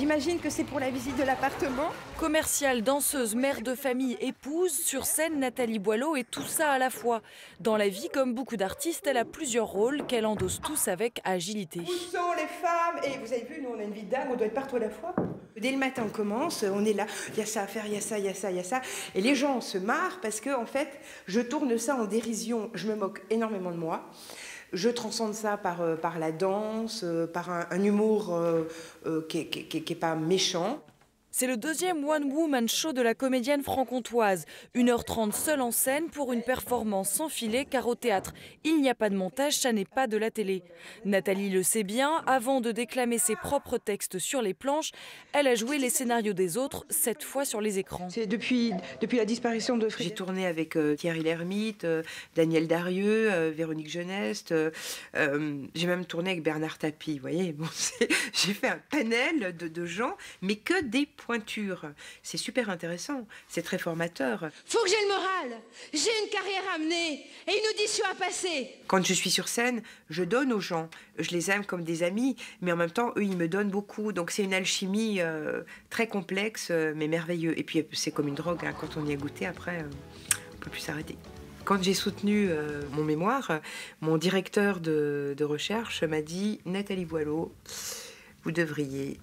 J'imagine que c'est pour la visite de l'appartement. Commerciale, danseuse, mère de famille, épouse, sur scène, Nathalie Boileau est tout ça à la fois. Dans la vie, comme beaucoup d'artistes, elle a plusieurs rôles qu'elle endosse tous avec agilité. Où sont les femmes? Et vous avez vu, nous on a une vie de dingue, on doit être partout à la fois. Dès le matin on commence, on est là, il y a ça à faire, il y a ça, il y a ça, il y a ça. Et les gens se marrent parce que en fait, je tourne ça en dérision, je me moque énormément de moi. Je transcende ça par la danse, par un humour qui est pas méchant. C'est le deuxième One Woman Show de la comédienne franc-comtoise. 1h30 seule en scène pour une performance sans filet, car au théâtre, il n'y a pas de montage, ça n'est pas de la télé. Nathalie le sait bien, avant de déclamer ses propres textes sur les planches, elle a joué les scénarios des autres, cette fois sur les écrans. C'est depuis la disparition de Frédéric. J'ai tourné avec Thierry Lhermitte, Daniel Darieux, Véronique Jeuneste. J'ai même tourné avec Bernard Tapie, vous voyez. Bon, j'ai fait un panel de gens, mais que des pointure. C'est super intéressant, c'est très formateur. Faut que j'ai le moral, j'ai une carrière à mener et une audition à passer. Quand je suis sur scène, je donne aux gens. Je les aime comme des amis, mais en même temps, eux, ils me donnent beaucoup. Donc c'est une alchimie très complexe, mais merveilleuse. Et puis c'est comme une drogue, hein. Quand on y a goûté, après, on ne peut plus s'arrêter. Quand j'ai soutenu mon mémoire, mon directeur de recherche m'a dit « Nathalie Boileau, vous devriez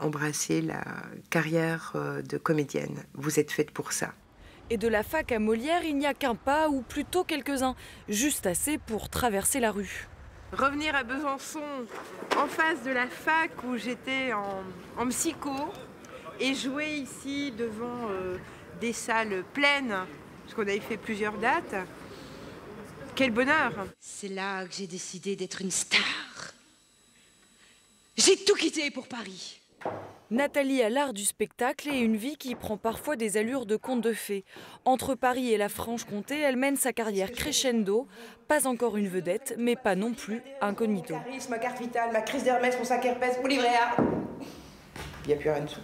embrasser la carrière de comédienne. Vous êtes faite pour ça. » Et de la fac à Molière, il n'y a qu'un pas, ou plutôt quelques-uns, juste assez pour traverser la rue. Revenir à Besançon, en face de la fac où j'étais en psycho, et jouer ici devant des salles pleines, parce qu'on avait fait plusieurs dates. Quel bonheur! C'est là que j'ai décidé d'être une star. J'ai tout quitté pour Paris. Nathalie a l'art du spectacle et une vie qui prend parfois des allures de conte de fées. Entre Paris et la Franche-Comté, elle mène sa carrière crescendo. Pas encore une vedette, mais pas non plus incognito. Mon charisme, ma carte vitale, ma crise d'Hermès, mon sac herpès, mon livret A. Il n'y a plus rien dessous.